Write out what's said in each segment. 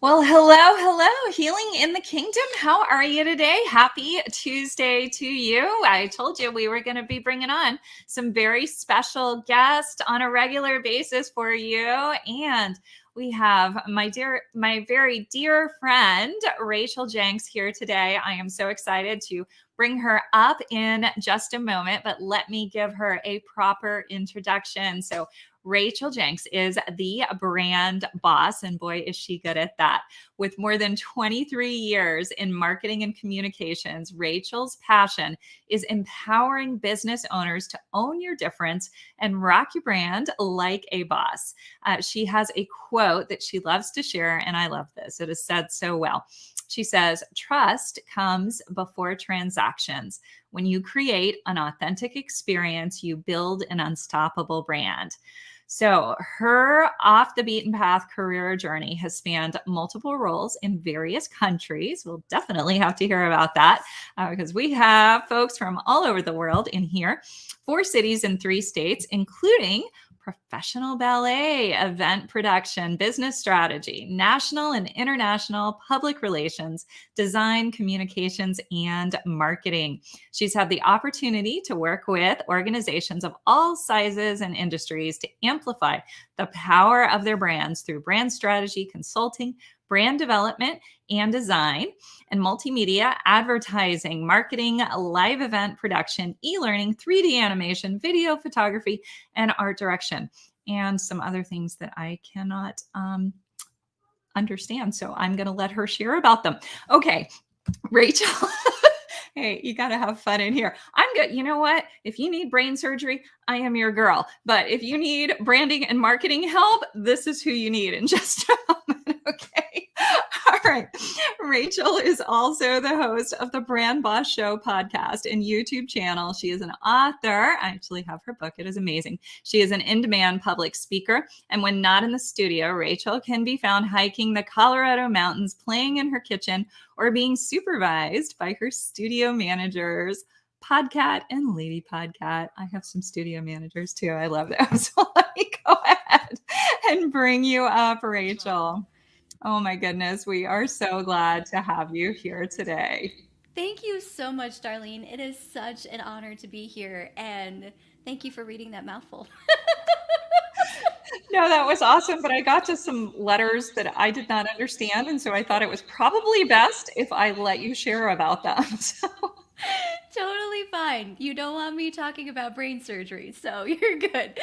Well, hello, healing in the kingdom. How are you today? Happy Tuesday to you. I told you we were going to be bringing on some very special guests on a regular basis for you. And we have my very dear friend, Rachel Jenks, here today. I am so excited to bring her up in just a moment, but let me give her a proper introduction. So, Rachel Jenks is the brand boss, and boy, is she good at that. With more than 23 years in marketing and communications, Rachel's passion is empowering business owners to own your difference and rock your brand like a boss. She has a quote that she loves to share, and I love this. It is said so well. She says, "Trust comes before transactions. When you create an authentic experience, you build an unstoppable brand." So, her off the beaten path career journey has spanned multiple roles in various countries. We'll definitely have to hear about that because we have folks from all over the world in here, 4 cities and 3 states, including professional ballet, event production, business strategy, national and international public relations, design, communications, and marketing. She's had the opportunity to work with organizations of all sizes and industries to amplify the power of their brands through brand strategy, consulting, brand development and design, and multimedia, advertising, marketing, live event production, e-learning, 3D animation, video photography, and art direction, and some other things that I cannot understand. So I'm going to let her share about them. Okay, Rachel. Hey, you got to have fun in here. I'm good. You know what? If you need brain surgery, I am your girl. But if you need branding and marketing help, this is who you need in just a moment. Okay. All right. Rachel is also the host of the Brand Boss Show podcast and YouTube channel. She is an author. I actually have her book. It is amazing. She is an in-demand public speaker. And when not in the studio, Rachel can be found hiking the Colorado mountains, playing in her kitchen, or being supervised by her studio managers, Podcat and Lady Podcat. I have some studio managers too. I love them. So let me go ahead and bring you up, Rachel. Oh my goodness. We are so glad to have you here today. Thank you so much, Darlene. It is such an honor to be here, and thank you for reading that mouthful. No, that was awesome. But I got to some letters that I did not understand. And so I thought it was probably best if I let you share about them. So. Totally fine. You don't want me talking about brain surgery, so you're good.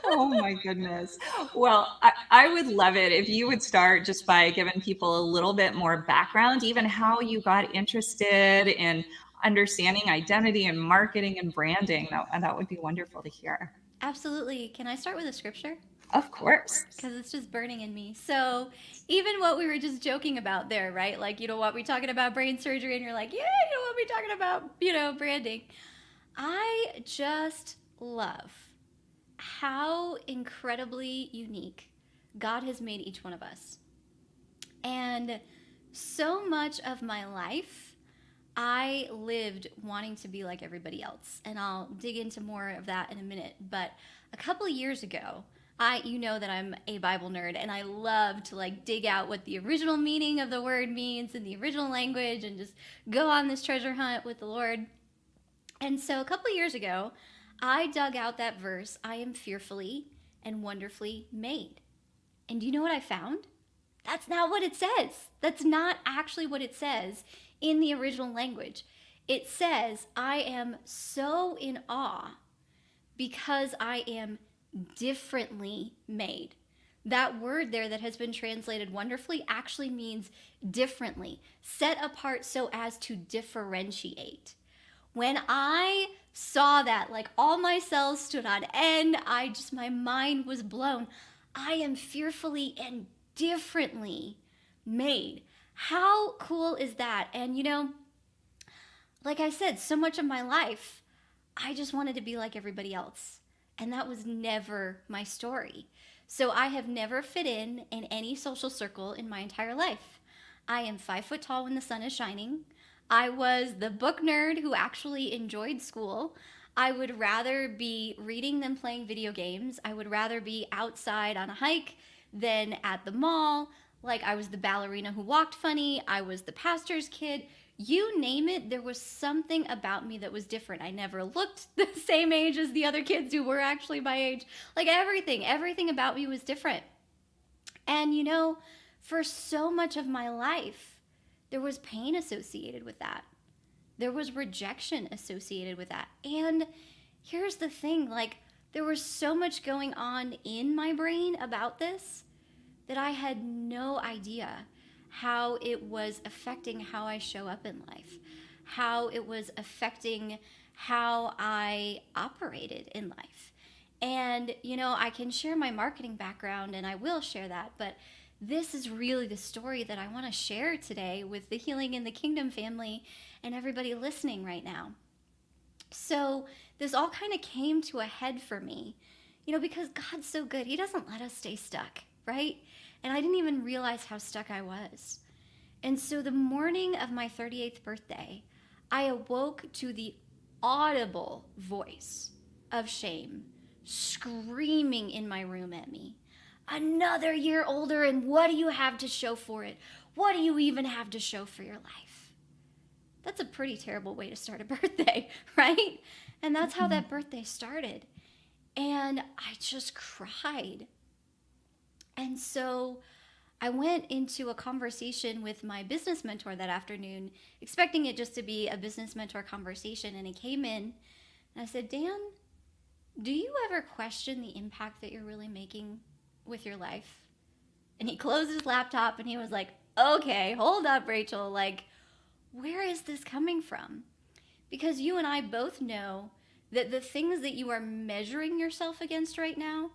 Oh my goodness. Well, I would love it if you would start just by giving people a little bit more background, even how you got interested in understanding identity and marketing and branding. That would be wonderful to hear. Absolutely. Can I start with a scripture? Of course. Because it's just burning in me. So, even what we were just joking about there, right? Like, you don't want me talking about brain surgery, and you're like, yeah, you don't want me talking about, branding. I just love how incredibly unique God has made each one of us. And so much of my life, I lived wanting to be like everybody else. And I'll dig into more of that in a minute. But a couple of years ago, you know that I'm a Bible nerd, and I love to like dig out what the original meaning of the word means in the original language and just go on this treasure hunt with the Lord. And so a couple of years ago, I dug out that verse, "I am fearfully and wonderfully made." And do you know what I found? That's not what it says. That's not actually what it says in the original language. It says, "I am so in awe because I am differently made." That word there that has been translated wonderfully actually means differently, set apart so as to differentiate. When I saw that, like all my cells stood on end, my mind was blown. I am fearfully and differently made. How cool is that? And like I said, so much of my life, I just wanted to be like everybody else. And that was never my story. So I have never fit in any social circle in my entire life. I am 5 foot tall when the sun is shining. I was the book nerd who actually enjoyed school. I would rather be reading than playing video games. I would rather be outside on a hike than at the mall. Like, I was the ballerina who walked funny. I was the pastor's kid. You name it, there was something about me that was different. I never looked the same age as the other kids who were actually my age. Like, everything about me was different. And, for so much of my life, there was pain associated with that. There was rejection associated with that. And here's the thing, like, there was so much going on in my brain about this that I had no idea how it was affecting how I show up in life, how it was affecting how I operated in life. And, I can share my marketing background, and I will share that, but this is really the story that I want to share today with the Healing in the Kingdom family and everybody listening right now. So this all kind of came to a head for me, because God's so good. He doesn't let us stay stuck, right? And I didn't even realize how stuck I was. And so the morning of my 38th birthday, I awoke to the audible voice of shame screaming in my room at me. Another year older, and what do you have to show for it? What do you even have to show for your life? That's a pretty terrible way to start a birthday, right? And that's how that birthday started. And I just cried. And so I went into a conversation with my business mentor that afternoon, expecting it just to be a business mentor conversation. And he came in and I said, Dan, do you ever question the impact that you're really making with your life? And he closed his laptop and he was like, okay, hold up, Rachel. Like, where is this coming from? Because you and I both know that the things that you are measuring yourself against right now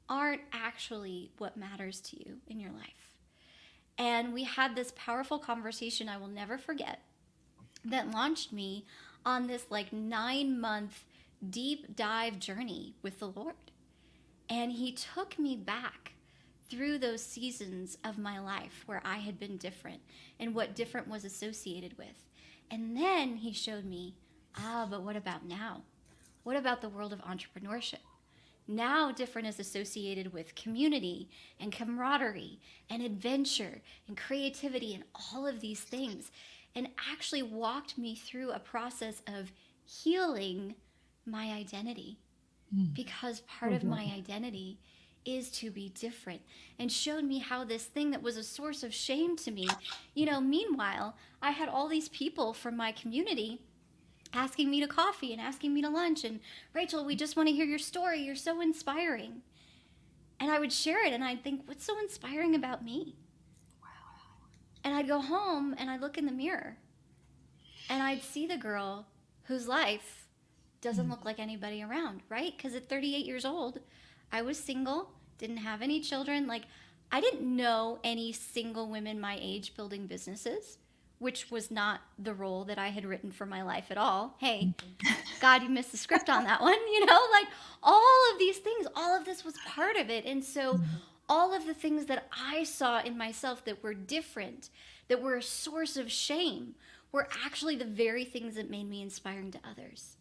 aren't actually what matters to you in your life. And we had this powerful conversation I will never forget that launched me on this 9-month deep dive journey with the Lord. And he took me back through those seasons of my life where I had been different and what different was associated with. And then he showed me, but what about now? What about the world of entrepreneurship? Now different is associated with community and camaraderie and adventure and creativity and all of these things, and actually walked me through a process of healing my identity, because part of my identity is to be different, and showed me how this thing that was a source of shame to me, meanwhile, I had all these people from my community asking me to coffee and asking me to lunch, and Rachel, we just want to hear your story. You're so inspiring. And I would share it and I'd think, what's so inspiring about me? Wow. And I'd go home and I'd look in the mirror and I'd see the girl whose life doesn't look like anybody around, right? Because at 38 years old, I was single, didn't have any children. I didn't know any single women my age building businesses, which was not the role that I had written for my life at all. Hey, God, you missed the script on that one, all of these things, all of this was part of it. And so all of the things that I saw in myself that were different, that were a source of shame, were actually the very things that made me inspiring to others.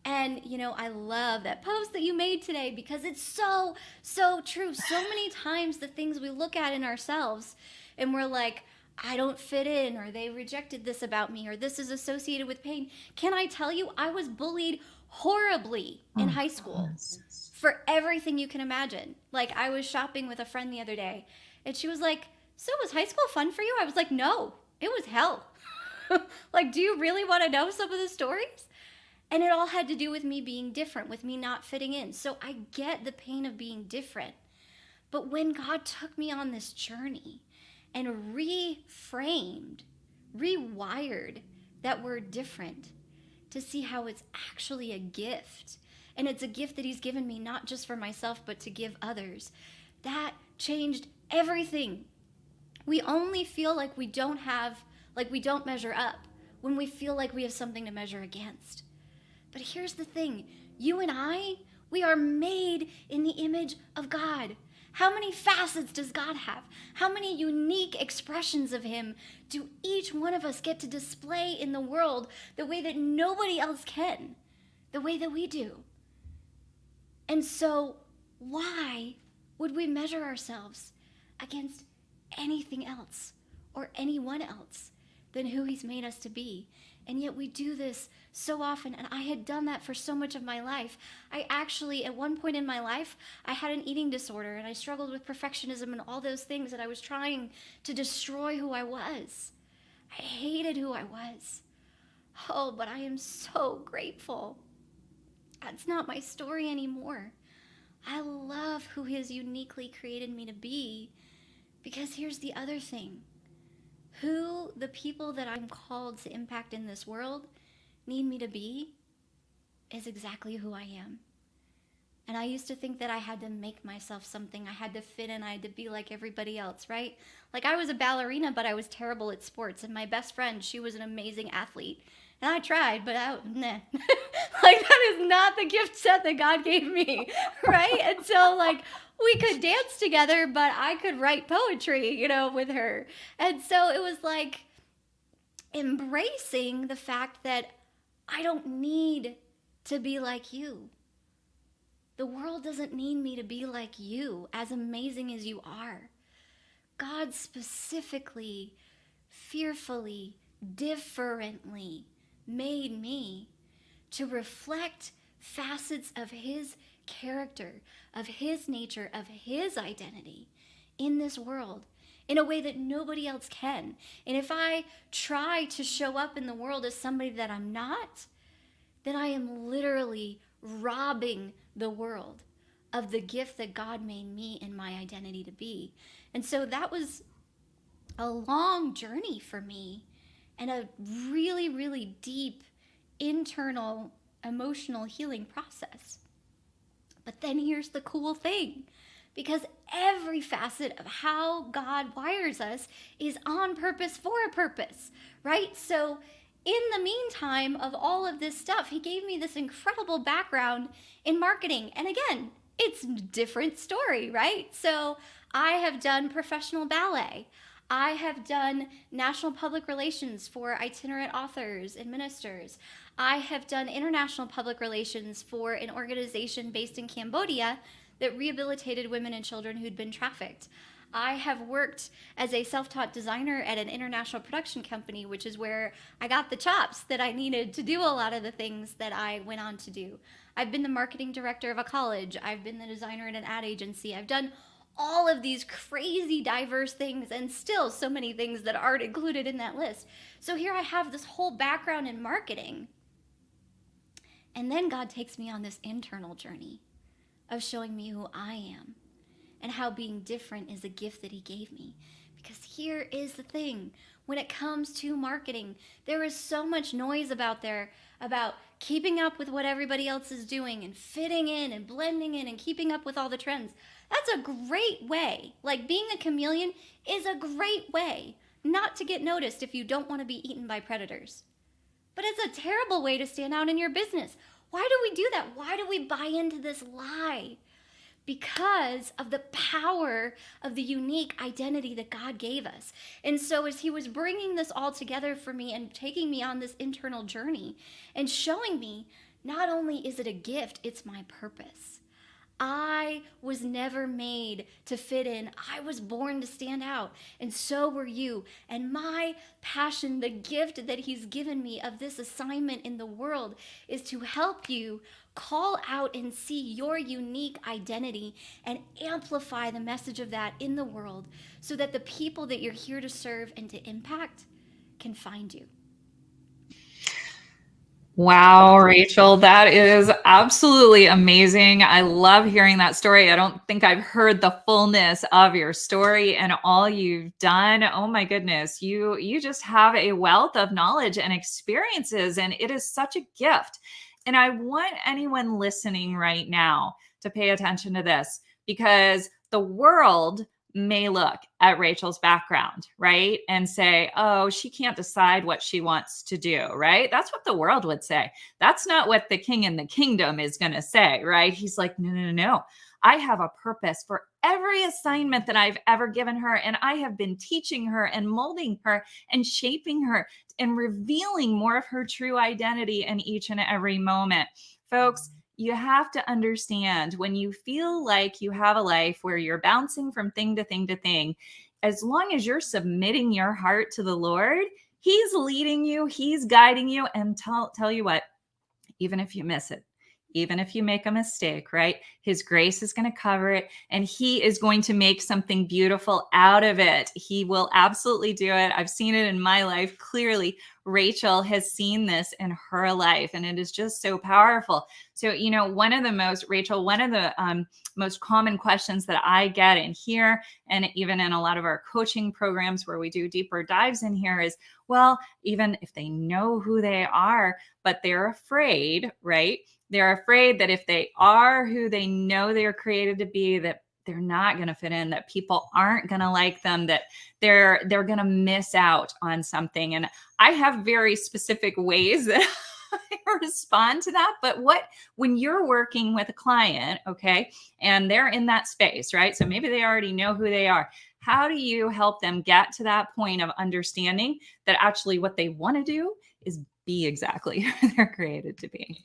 And, I love that post that you made today because it's so, so true. So many times the things we look at in ourselves and we're like, I don't fit in, or they rejected this about me, or this is associated with pain. Can I tell you, I was bullied horribly in high school for everything you can imagine. I was shopping with a friend the other day, and she was like, so was high school fun for you? I was like, no, it was hell. Do you really want to know some of the stories? And it all had to do with me being different, with me not fitting in. So I get the pain of being different. But when God took me on this journey and reframed, rewired that word different to see how it's actually a gift. And it's a gift that he's given me not just for myself, but to give others. That changed everything. We only feel like we don't measure up when we feel like we have something to measure against. But here's the thing, you and I, we are made in the image of God. How many facets does God have? How many unique expressions of him do each one of us get to display in the world the way that nobody else can, the way that we do? And so why would we measure ourselves against anything else or anyone else than who he's made us to be. And yet we do this so often, and I had done that for so much of my life. I actually, at one point in my life, I had an eating disorder, and I struggled with perfectionism and all those things, and I was trying to destroy who I was. I hated who I was. Oh, but I am so grateful. That's not my story anymore. I love who he has uniquely created me to be, because here's the other thing. Who the people that I'm called to impact in this world need me to be is exactly who I am. And I used to think that I had to make myself something. I had to fit in. I had to be like everybody else, right? Like I was a ballerina, but I was terrible at sports. And my best friend, she was an amazing athlete. And I tried, but nah. Like that is not the gift set that God gave me, right? And so like we could dance together, but I could write poetry, with her. And so it was like embracing the fact that I don't need to be like you. The world doesn't need me to be like you, as amazing as you are. God specifically, fearfully, differently made me to reflect facets of his character, of his nature, of his identity in this world in a way that nobody else can. And if I try to show up in the world as somebody that I'm not, then I am literally robbing the world of the gift that God made me and my identity to be. And so that was a long journey for me and a really, really deep internal emotional healing process. But then here's the cool thing, because every facet of how God wires us is on purpose for a purpose, right? So in the meantime of all of this stuff, he gave me this incredible background in marketing. And again, it's a different story, right? So I have done professional ballet. I have done national public relations for itinerant authors and ministers. I have done international public relations for an organization based in Cambodia that rehabilitated women and children who'd been trafficked. I have worked as a self-taught designer at an international production company, which is where I got the chops that I needed to do a lot of the things that I went on to do. I've been the marketing director of a college. I've been the designer at an ad agency. I've done all of these crazy diverse things, and still so many things that aren't included in that list. So here I have this whole background in marketing. And then God takes me on this internal journey of showing me who I am and how being different is a gift that he gave me. Because here is the thing. When it comes to marketing, there is so much noise about keeping up with what everybody else is doing and fitting in and blending in and keeping up with all the trends. That's a great way. Like being a chameleon is a great way not to get noticed if you don't want to be eaten by predators. But it's a terrible way to stand out in your business. Why do we do that? Why do we buy into this lie? Because of the power of the unique identity that God gave us. And so as he was bringing this all together for me and taking me on this internal journey and showing me, not only is it a gift, it's my purpose. I was never made to fit in. I was born to stand out, and so were you. And my passion, the gift that he's given me of this assignment in the world, is to help you call out and see your unique identity and amplify the message of that in the world so that the people that you're here to serve and to impact can find you. Wow, Rachel, that is absolutely amazing. I love hearing that story. I don't think I've heard the fullness of your story and all you've done. Oh my goodness, you just have a wealth of knowledge and experiences, and it is such a gift. And I want anyone listening right now to pay attention to this, because the world may look at Rachel's background, right? And say, oh, she can't decide what she wants to do, right? That's what the world would say. That's not what the king in the kingdom is going to say, right? He's like, no. I have a purpose for every assignment that I've ever given her. And I have been teaching her and molding her and shaping her and revealing more of her true identity in each and every moment. Folks, you have to understand when you feel like you have a life where you're bouncing from thing to thing to thing, as long as you're submitting your heart to the Lord, He's leading you, He's guiding you. And tell you what, even if you miss it, even if you make a mistake, right? His grace is going to cover it, and He is going to make something beautiful out of it. He will absolutely do it. I've seen it in my life clearly. Rachel has seen this in her life, and it is just so powerful. So, one of the most common questions that I get in here, and even in a lot of our coaching programs where we do deeper dives in here, is, well, even if they know who they are, but they're afraid, right? They're afraid that if they are who they know they're created to be, that they're not going to fit in, that people aren't going to like them, that they're going to miss out on something. And I have very specific ways that I respond to that. But when you're working with a client, okay, and they're in that space, right? So maybe they already know who they are. How do you help them get to that point of understanding that actually what they want to do is be exactly who they're created to be?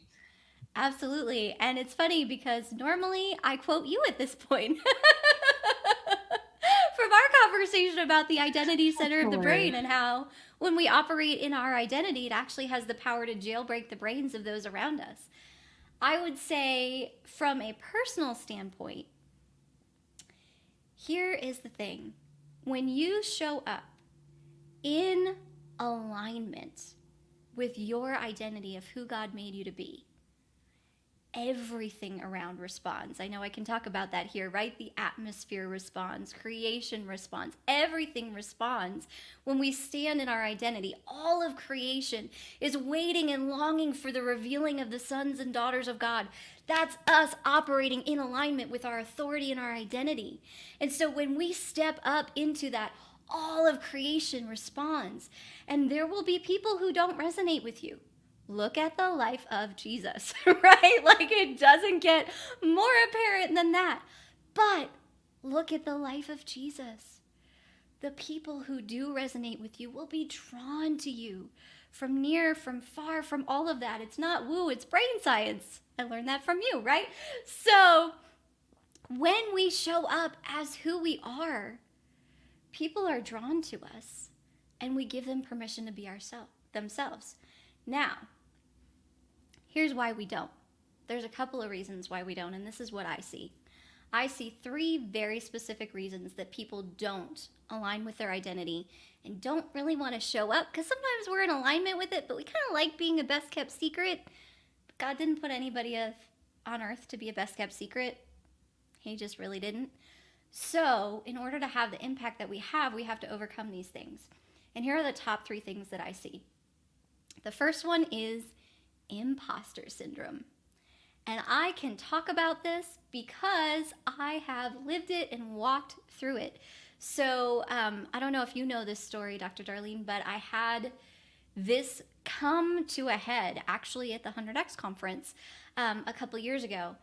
Absolutely. And it's funny because normally I quote you at this point from our conversation about the identity center of the brain and how when we operate in our identity, it actually has the power to jailbreak the brains of those around us. I would say, from a personal standpoint, here is the thing. When you show up in alignment with your identity of who God made you to be, everything around responds. I know I can talk about that here, right? The atmosphere responds, creation responds, everything responds when we stand in our identity. All of creation is waiting and longing for the revealing of the sons and daughters of God. That's us operating in alignment with our authority and our identity. And so when we step up into that, all of creation responds. And there will be people who don't resonate with you. Look at the life of Jesus, right? Like, it doesn't get more apparent than that. But look at the life of Jesus. The people who do resonate with you will be drawn to you from near, from far, from all of that. It's not woo, it's brain science. I learned that from you, right? So when we show up as who we are, people are drawn to us, and we give them permission to be themselves. Now, here's why we don't. There's a couple of reasons why we don't, and this is what I see. I see 3 very specific reasons that people don't align with their identity and don't really want to show up, because sometimes we're in alignment with it, but we kind of like being a best kept secret. But God didn't put anybody on earth to be a best kept secret. He just really didn't. So in order to have the impact that we have to overcome these things. And here are the top 3 things that I see. The first one is imposter syndrome. And I can talk about this because I have lived it and walked through it. So I don't know if you know this story, Dr. Darlene, but I had this come to a head actually at the 100X conference a couple years ago.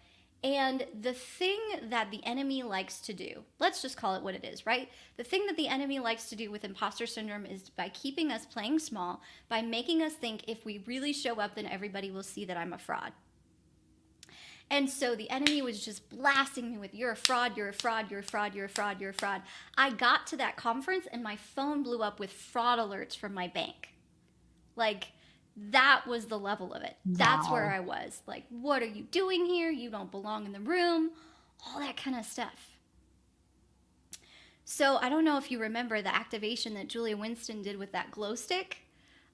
And the thing that the enemy likes to do, let's just call it what it is, right? The thing that the enemy likes to do with imposter syndrome is by keeping us playing small, by making us think if we really show up, then everybody will see that I'm a fraud. And so the enemy was just blasting me with, you're a fraud, you're a fraud, you're a fraud, you're a fraud, you're a fraud. I got to that conference and my phone blew up with fraud alerts from my bank. Like, that was the level of it. That's Wow. where I was. Like, what are you doing here? You don't belong in the room. All that kind of stuff. So I don't know if you remember the activation that Julia Winston did with that glow stick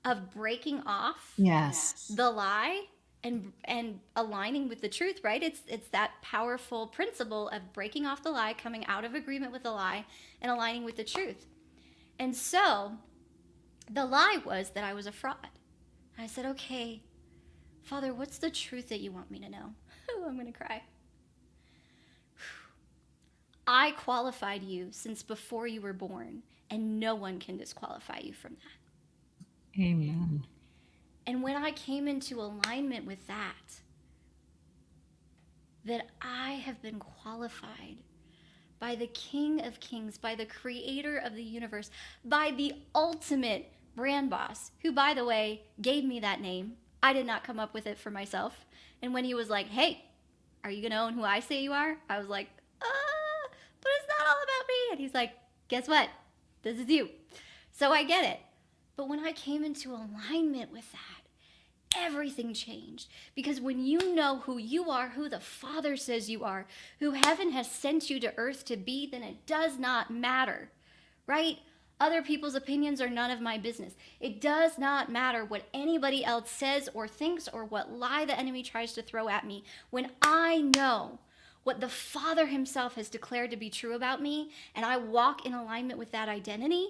of breaking off the lie and aligning with the truth, right? It's that powerful principle of breaking off the lie, coming out of agreement with the lie, and aligning with the truth. And so the lie was that I was a fraud. I said, okay, Father, what's the truth that you want me to know? Oh, I'm going to cry. I qualified you since before you were born, and no one can disqualify you from that. Amen. And when I came into alignment with that I have been qualified by the King of Kings, by the creator of the universe, by the ultimate brand boss, who, by the way, gave me that name. I did not come up with it for myself. And when he was like, hey, are you going to own who I say you are? I was like, but it's not all about me. And he's like, guess what? This is you. So I get it. But when I came into alignment with that, everything changed. Because when you know who you are, who the Father says you are, who heaven has sent you to earth to be, then it does not matter, right? Other people's opinions are none of my business. It does not matter what anybody else says or thinks or what lie the enemy tries to throw at me. When I know what the Father himself has declared to be true about me, and I walk in alignment with that identity,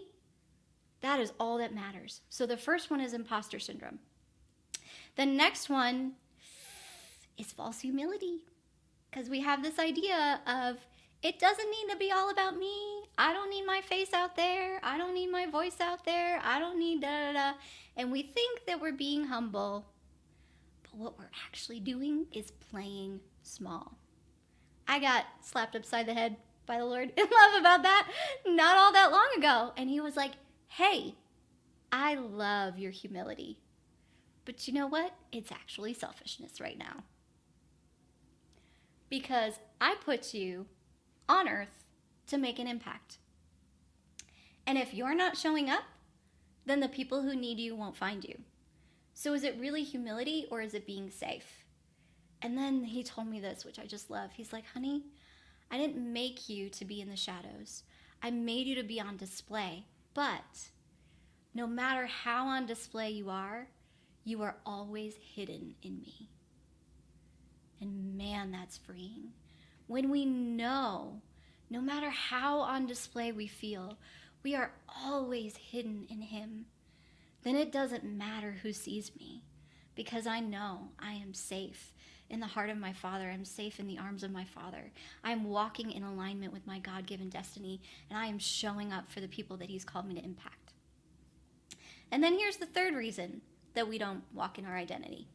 that is all that matters. So the first one is imposter syndrome. The next one is false humility, because we have this idea of, it doesn't need to be all about me. I don't need my face out there. I don't need my voice out there. I don't need da-da-da. And we think that we're being humble, but what we're actually doing is playing small. I got slapped upside the head by the Lord in love about that not all that long ago. And he was like, hey, I love your humility. But you know what? It's actually selfishness right now. Because I put you on earth to make an impact. And if you're not showing up, then the people who need you won't find you. So is it really humility or is it being safe? And then he told me this, which I just love. He's like, honey, I didn't make you to be in the shadows. I made you to be on display. But no matter how on display you are always hidden in me. And man, that's freeing. When we know, no matter how on display we feel, we are always hidden in him, then it doesn't matter who sees me, because I know I am safe in the heart of my Father. I'm safe in the arms of my Father. I'm walking in alignment with my God-given destiny, and I am showing up for the people that he's called me to impact. And then here's the third reason that we don't walk in our identity.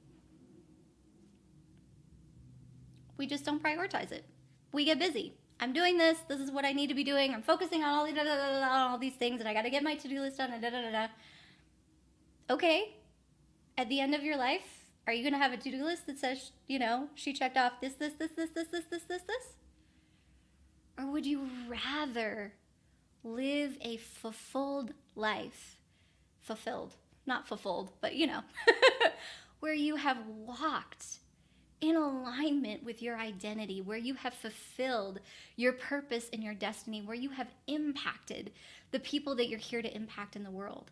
We just don't prioritize it. We get busy. I'm doing this. This is what I need to be doing. I'm focusing on all these things, and I got to get my to-do list done. Okay. At the end of your life, are you going to have a to-do list that says, she checked off this? Or would you rather live a fulfilled life? Fulfilled. Not fulfilled, but where you have walked in alignment with your identity, where you have fulfilled your purpose and your destiny, where you have impacted the people that you're here to impact in the world.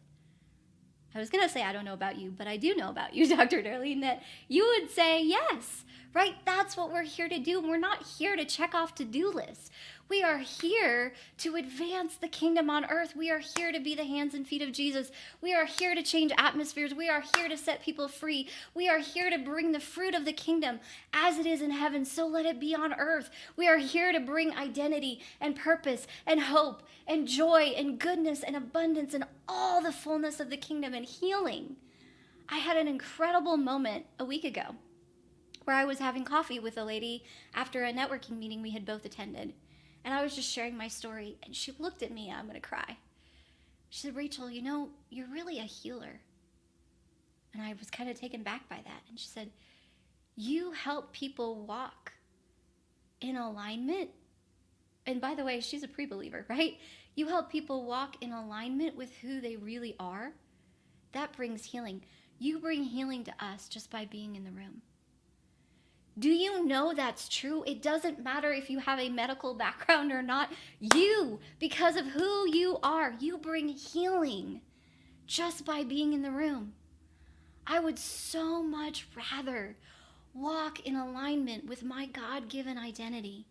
I was going to say, I don't know about you, but I do know about you, Dr. Darlene, that you would say yes, right? That's what we're here to do. We're not here to check off to-do lists. We are here to advance the kingdom on earth. We are here to be the hands and feet of Jesus. We are here to change atmospheres. We are here to set people free. We are here to bring the fruit of the kingdom as it is in heaven, so let it be on earth. We are here to bring identity and purpose and hope and joy and goodness and abundance and all the fullness of the kingdom and healing. I had an incredible moment a week ago where I was having coffee with a lady after a networking meeting we had both attended. And I was just sharing my story, and she looked at me, I'm going to cry. She said, Rachel, you're really a healer. And I was kind of taken back by that. And she said, you help people walk in alignment. And by the way, she's a pre-believer, right? You help people walk in alignment with who they really are. That brings healing. You bring healing to us just by being in the room. Do you know that's true? It doesn't matter if you have a medical background or not. You, because of who you are, you bring healing just by being in the room. I would so much rather walk in alignment with my God-given identity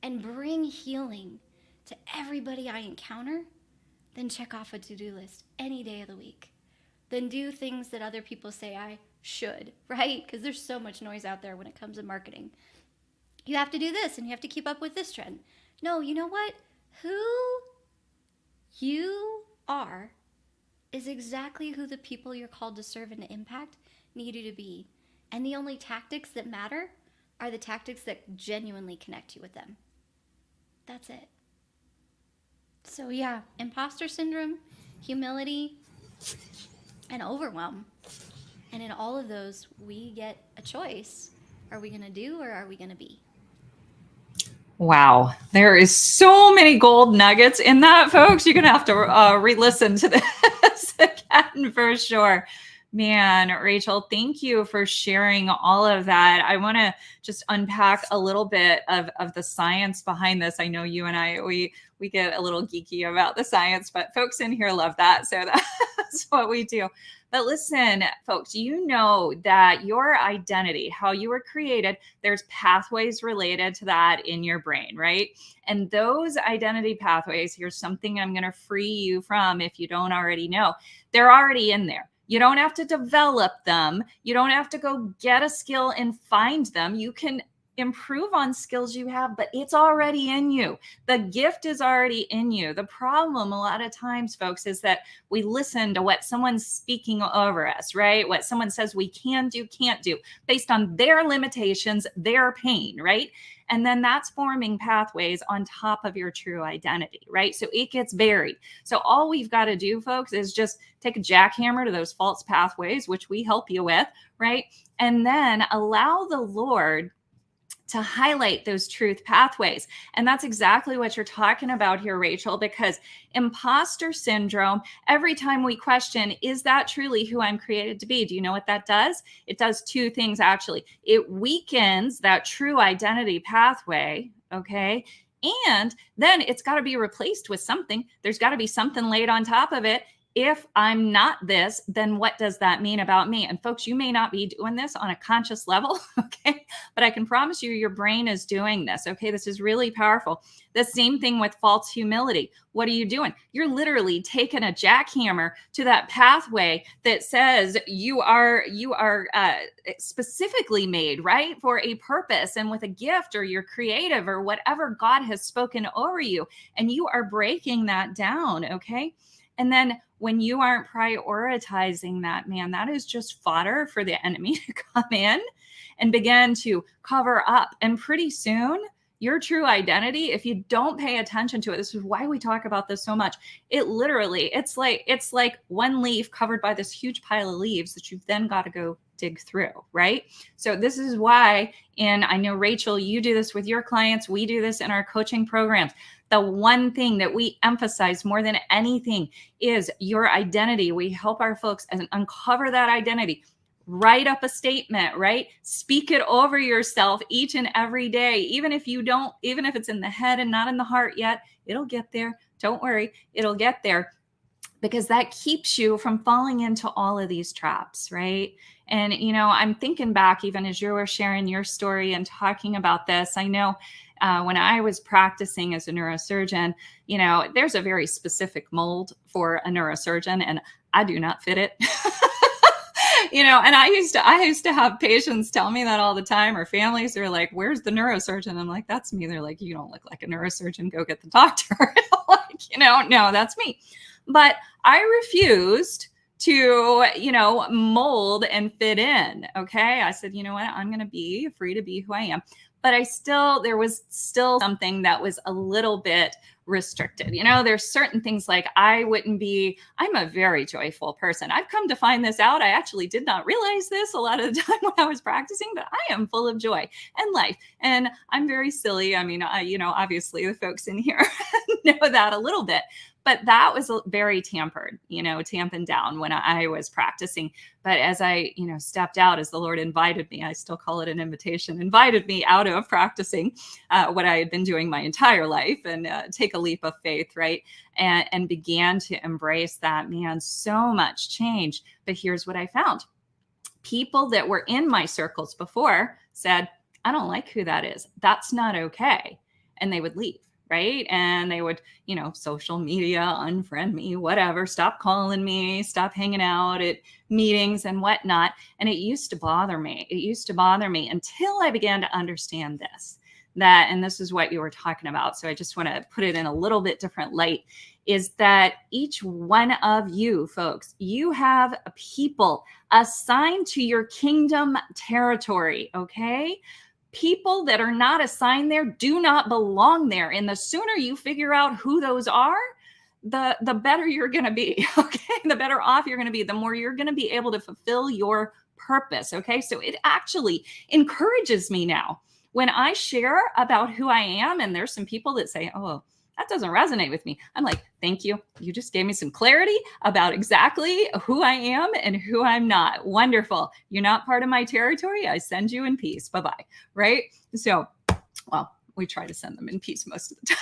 and bring healing to everybody I encounter than check off a to-do list any day of the week, than do things that other people say I should, right? Because there's so much noise out there when it comes to marketing. You have to do this and you have to keep up with this trend. No, you know what? Who you are is exactly who the people you're called to serve and to impact need you to be. And the only tactics that matter are the tactics that genuinely connect you with them. That's it. So yeah, imposter syndrome, humility, and overwhelm. And in all of those, we get a choice Are we going to do or are we going to be? Wow, there is so many gold nuggets in that, folks. You're going to have to re-listen to this again for sure. Man, Rachel, thank you for sharing all of that. I want to just unpack a little bit of the science behind this. I know you and I, we get a little geeky about the science, but folks in here love that. So that's what we do. But listen, folks, you know that your identity, how you were created, there's pathways related to that in your brain, right? And those identity pathways, here's something I'm going to free you from if you don't already know. They're already in there. You don't have to develop them. You don't have to go get a skill and find them. You can improve on skills you have, but it's already in you. The gift is already in you. The problem a lot of times, folks, is that we listen to what someone's speaking over us, right? What someone says we can do, can't do, based on their limitations, their pain, right? And then that's forming pathways on top of your true identity, right? So it gets buried. So all we've got to do, folks, is just take a jackhammer to those false pathways, which we help you with, right? And then allow the Lord to highlight those truth pathways. And that's exactly what you're talking about here, Rachel, because imposter syndrome, every time we question, is that truly who I'm created to be? Do you know what that does? It does two things, actually. It weakens that true identity pathway, okay? And then it's got to be replaced with something. There's got to be something laid on top of it. If I'm not this, then what does that mean about me? And folks, you may not be doing this on a conscious level, okay? But I can promise you your brain is doing this, okay? This is really powerful. The same thing with false humility. What are you doing? You're literally taking a jackhammer to that pathway that says you are specifically made, right, for a purpose and with a gift, or you're creative or whatever God has spoken over you. And you are breaking that down, okay? And then when you aren't prioritizing that, man, that is just fodder for the enemy to come in and begin to cover up. And pretty soon, your true identity, if you don't pay attention to it, this is why we talk about this so much. It literally, it's like one leaf covered by this huge pile of leaves that you've then got to go dig through, right? So this is why, and I know, Rachel, you do this with your clients. We do this in our coaching programs. The one thing that we emphasize more than anything is your identity. We help our folks uncover that identity. Write up a statement, right? Speak it over yourself each and every day. Even if it's in the head and not in the heart yet, it'll get there. Don't worry, it'll get there, because that keeps you from falling into all of these traps, right? And, I'm thinking back, even as you were sharing your story and talking about this, I know when I was practicing as a neurosurgeon, there's a very specific mold for a neurosurgeon, and I do not fit it. And I used to have patients tell me that all the time, or families are like, "Where's the neurosurgeon?" I'm like, "That's me." They're like, "You don't look like a neurosurgeon. Go get the doctor." No, that's me. But I refused to, mold and fit in. Okay. I said, you know what? I'm going to be free to be who I am. But there was still something that was a little bit restricted. There's certain things like I'm a very joyful person. I've come to find this out. I actually did not realize this a lot of the time when I was practicing, but I am full of joy and life. And I'm very silly. I mean, obviously the folks in here know that a little bit. But that was very tamping down when I was practicing. But as I, stepped out, as the Lord invited me, I still call it an invitation, invited me out of practicing what I had been doing my entire life, and take a leap of faith, right? And began to embrace that, man, so much change. But here's what I found. People that were in my circles before said, "I don't like who that is. That's not okay." And they would leave. Right. And they would, social media, unfriend me, whatever, stop calling me, stop hanging out at meetings and whatnot. And it used to bother me. It used to bother me until I began to understand and this is what you were talking about. So I just want to put it in a little bit different light, is that each one of you folks, you have people assigned to your kingdom territory. Okay. People that are not assigned there do not belong there. And the sooner you figure out who those are, the better you're going to be. Okay. The better off you're going to be, the more you're going to be able to fulfill your purpose. Okay. So it actually encourages me now when I share about who I am. And there's some people that say, oh, that doesn't resonate with me. I'm like, thank you. You just gave me some clarity about exactly who I am and who I'm not. Wonderful. You're not part of my territory. I send you in peace. Bye-bye. Right? So, well, we try to send them in peace most of the time.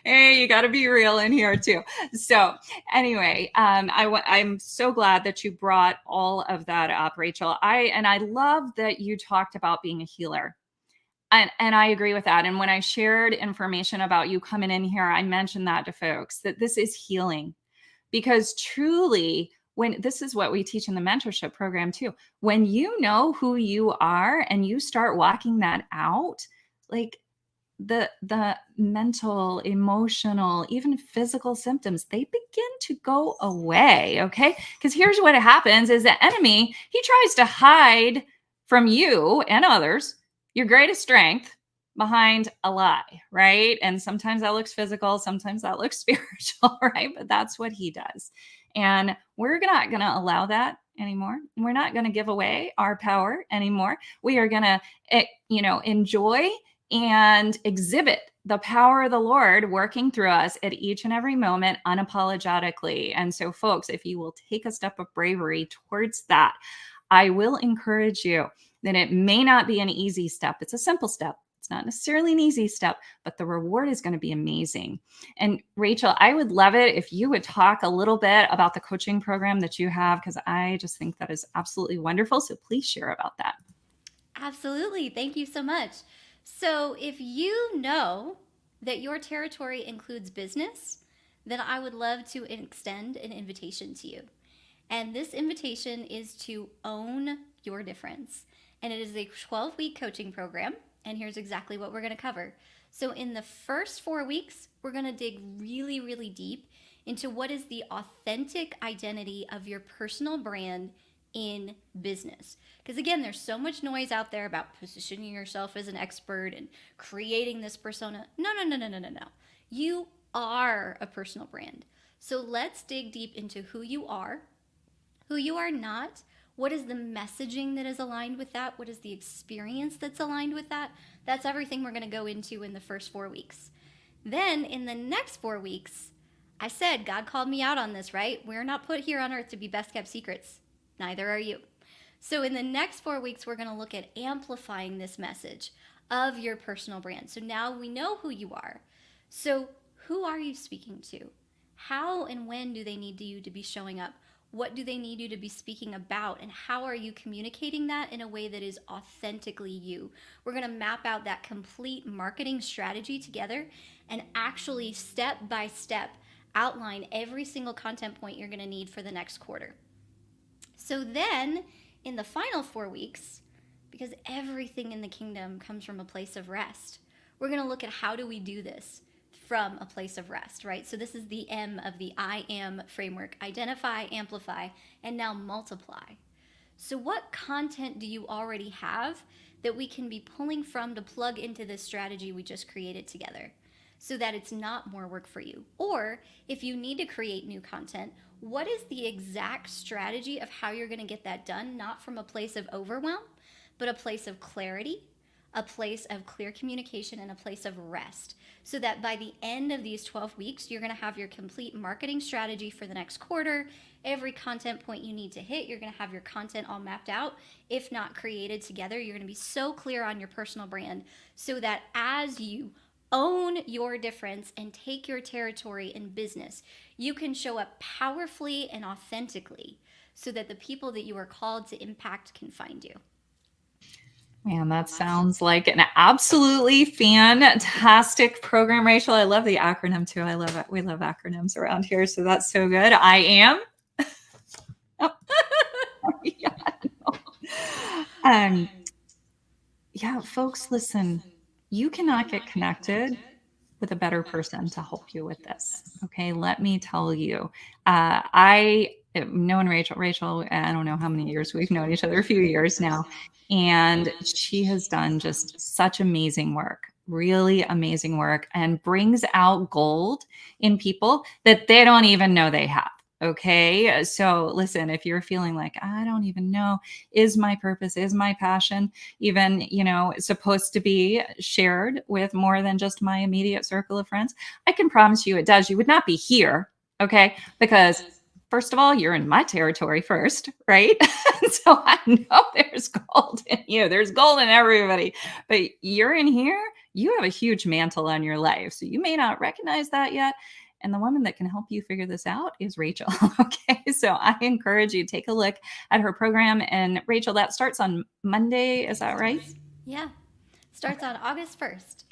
Hey, you got to be real in here too. So anyway, I'm so glad that you brought all of that up, Rachel. I love that you talked about being a healer. And I agree with that. And when I shared information about you coming in here, I mentioned that to folks, that this is healing. Because truly, when this is what we teach in the mentorship program too, when you know who you are and you start walking that out, like the mental, emotional, even physical symptoms, they begin to go away. Okay. Because here's what happens is the enemy, he tries to hide from you and others your greatest strength behind a lie, right? And sometimes that looks physical, sometimes that looks spiritual, right? But that's what he does. And we're not going to allow that anymore. We're not going to give away our power anymore. We are going to, enjoy and exhibit the power of the Lord working through us at each and every moment unapologetically. And so, folks, if you will take a step of bravery towards that, I will encourage you that it may not be an easy step. It's a simple step. It's not necessarily an easy step, but the reward is going to be amazing. And Rachel, I would love it if you would talk a little bit about the coaching program that you have, because I just think that is absolutely wonderful. So please share about that. Absolutely. Thank you so much. So, if you know that your territory includes business, then I would love to extend an invitation to you. And this invitation is to own your difference. And it is a 12-week coaching program. And here's exactly what we're going to cover. So, in the first 4 weeks, we're going to dig really, really deep into what is the authentic identity of your personal brand in business. Because again, there's so much noise out there about positioning yourself as an expert and creating this persona. No. You are a personal brand. So let's dig deep into who you are not, what is the messaging that is aligned with that, what is the experience that's aligned with that. That's everything we're going to go into in the first 4 weeks. Then in the next 4 weeks, I said, God called me out on this, right? We're not put here on earth to be best kept secrets. Neither are you. So in the next 4 weeks, we're going to look at amplifying this message of your personal brand. So now we know who you are. So who are you speaking to? How and when do they need you to be showing up? What do they need you to be speaking about? And how are you communicating that in a way that is authentically you? We're going to map out that complete marketing strategy together and actually step by step outline every single content point you're going to need for the next quarter. So then, in the final 4 weeks, because everything in the kingdom comes from a place of rest, we're going to look at how do we do this from a place of rest, right? So this is the M of the I am framework: identify, amplify, and now multiply. So what content do you already have that we can be pulling from to plug into this strategy we just created together, so that it's not more work for you? Or if you need to create new content, what is the exact strategy of how you're going to get that done, not from a place of overwhelm, but a place of clarity, a place of clear communication, and a place of rest, so that by the end of these 12 weeks, you're going to have your complete marketing strategy for the next quarter. Every content point you need to hit, you're going to have your content all mapped out, if not created together. You're going to be so clear on your personal brand, so that as you own your difference and take your territory in business, you can show up powerfully and authentically, so that the people that you are called to impact can find you. Man, that sounds like an absolutely fantastic program, Rachel. I love the acronym too. I love it. We love acronyms around here. So that's so good. I am. Yeah, folks, listen, you cannot get connected with a better person to help you with this. Okay. Let me tell you, I known Rachel, I don't know how many years we've known each other, a few years now. And she has done just such amazing work, really amazing work, and brings out gold in people that they don't even know they have. Okay. So listen, if you're feeling like, I don't even know, is my purpose, is my passion even, supposed to be shared with more than just my immediate circle of friends? I can promise you it does. You would not be here. Okay. Because first of all, you're in my territory first, right? So I know there's gold in you. There's gold in everybody. But you're in here, you have a huge mantle on your life. So you may not recognize that yet. And the woman that can help you figure this out is Rachel. Okay. So I encourage you to take a look at her program. And Rachel, that starts on Monday. Is that right? Yeah. Starts on August 1st.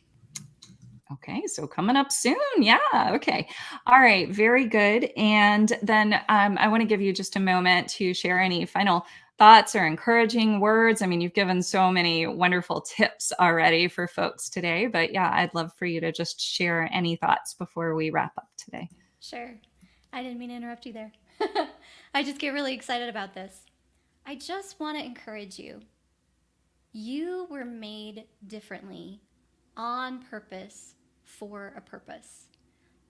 Okay, so coming up soon. Yeah. Okay. All right. Very good. And then I want to give you just a moment to share any final thoughts or encouraging words. I mean, you've given so many wonderful tips already for folks today, but yeah, I'd love for you to just share any thoughts before we wrap up today. Sure. I didn't mean to interrupt you there. I just get really excited about this. I just want to encourage you. You were made differently on purpose for a purpose.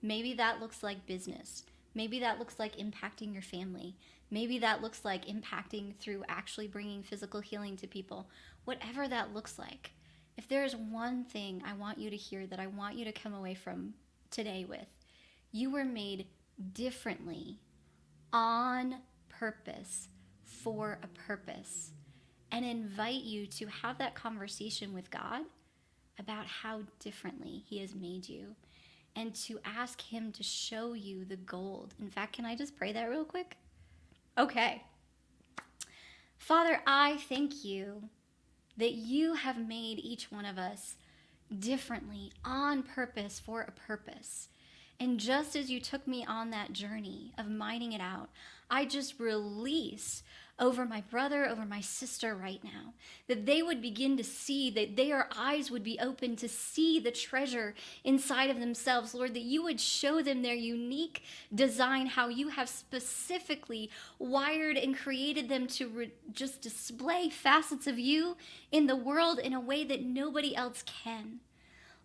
Maybe that looks like business. Maybe that looks like impacting your family. Maybe that looks like impacting through actually bringing physical healing to people. Whatever that looks like. If there's one thing I want you to hear that I want you to come away from today with, you were made differently on purpose for a purpose, and invite you to have that conversation with God about how differently He has made you, and to ask Him to show you the gold. In fact, can I just pray that real quick? Okay. Father, I thank you that you have made each one of us differently on purpose for a purpose. And just as you took me on that journey of mining it out, I just release over my brother, over my sister right now, that they would begin to see, that their eyes would be open to see the treasure inside of themselves. Lord, that you would show them their unique design, how you have specifically wired and created them to just display facets of you in the world in a way that nobody else can.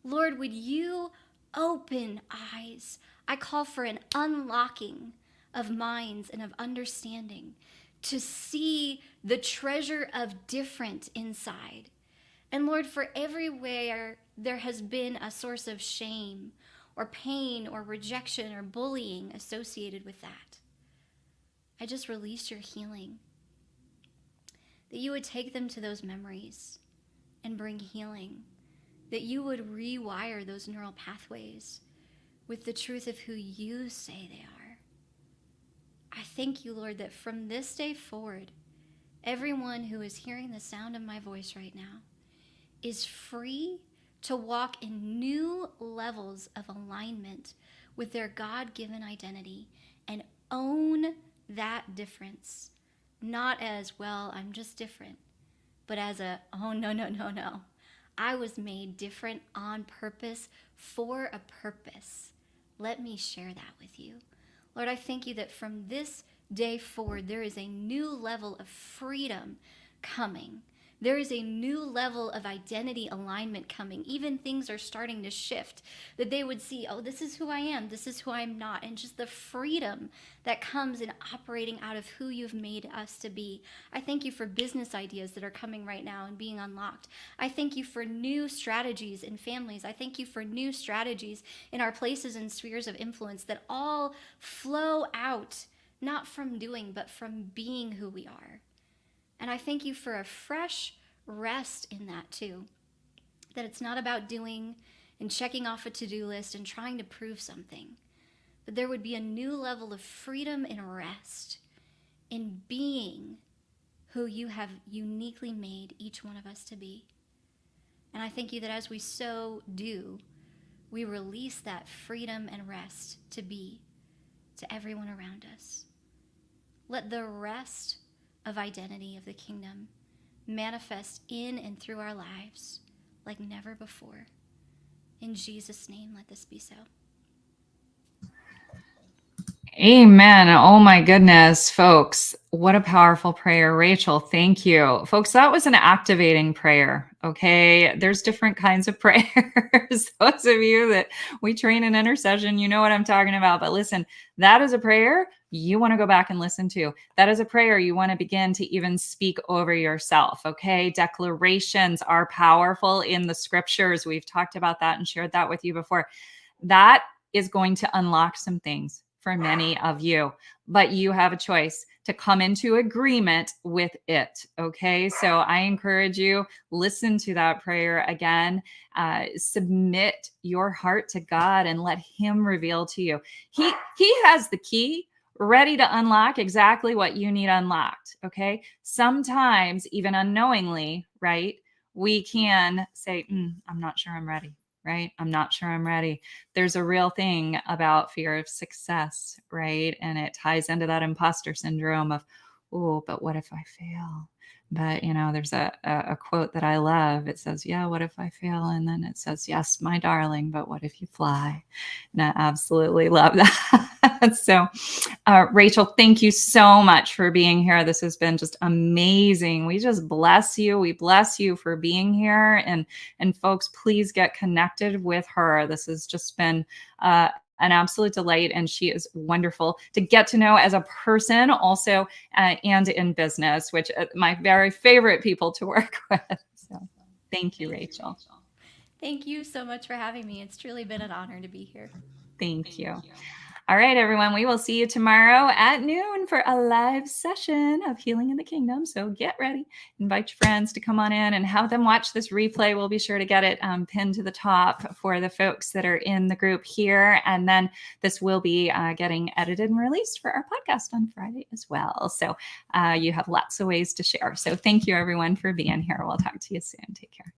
Lord, would you open eyes? I call for an unlocking of minds and of understanding to see the treasure of different inside. And Lord, for everywhere there has been a source of shame or pain or rejection or bullying associated with that, I just release your healing. That you would take them to those memories and bring healing. That you would rewire those neural pathways with the truth of who you say they are. I thank you, Lord, that from this day forward, everyone who is hearing the sound of my voice right now is free to walk in new levels of alignment with their God-given identity and own that difference. Not as, well, I'm just different, but as a, oh, no. I was made different on purpose for a purpose. Let me share that with you. Lord, I thank you that from this day forward, there is a new level of freedom coming. There is a new level of identity alignment coming. Even things are starting to shift, that they would see, oh, this is who I am, this is who I'm not, and just the freedom that comes in operating out of who you've made us to be. I thank you for business ideas that are coming right now and being unlocked. I thank you for new strategies in families. I thank you for new strategies in our places and spheres of influence that all flow out, not from doing, but from being who we are. And I thank you for a fresh rest in that too. That it's not about doing and checking off a to-do list and trying to prove something. But there would be a new level of freedom and rest in being who you have uniquely made each one of us to be. And I thank you that as we so do, we release that freedom and rest to be to everyone around us. Let the rest of identity of the kingdom manifest in and through our lives like never before. In Jesus' name, let this be so. Amen. Oh my goodness, folks. What a powerful prayer. Rachel, thank you. Folks, that was an activating prayer. Okay. There's different kinds of prayers. Those of you that we train in intercession, you know what I'm talking about. But listen, that is a prayer you want to go back and listen to. That is a prayer you want to begin to even speak over yourself. Okay. Declarations are powerful in the scriptures. We've talked about that and shared that with you before. That is going to unlock some things for many of you, but you have a choice to come into agreement with it. Okay. So I encourage you, listen to that prayer again, submit your heart to God and let him reveal to you. He has the key ready to unlock exactly what you need unlocked. Okay. Sometimes even unknowingly, right? We can say, I'm not sure I'm ready. Right. I'm not sure I'm ready. There's a real thing about fear of success, right? And it ties into that imposter syndrome of, oh, but what if I fail? But, there's a quote that I love. It says, yeah, what if I fail? And then it says, yes, my darling, but what if you fly? And I absolutely love that. So, Rachel, thank you so much for being here. This has been just amazing. We just bless you. We bless you for being here. And folks, please get connected with her. This has just been an absolute delight, and she is wonderful to get to know as a person also, and in business, which my very favorite people to work with. So thank you, Rachel. Thank you so much for having me. It's truly been an honor to be here. Thank you. All right, everyone, we will see you tomorrow at noon for a live session of Healing in the Kingdom. So get ready, invite your friends to come on in and have them watch this replay. We'll be sure to get it pinned to the top for the folks that are in the group here. And then this will be getting edited and released for our podcast on Friday as well. So you have lots of ways to share. So thank you, everyone, for being here. We'll talk to you soon. Take care.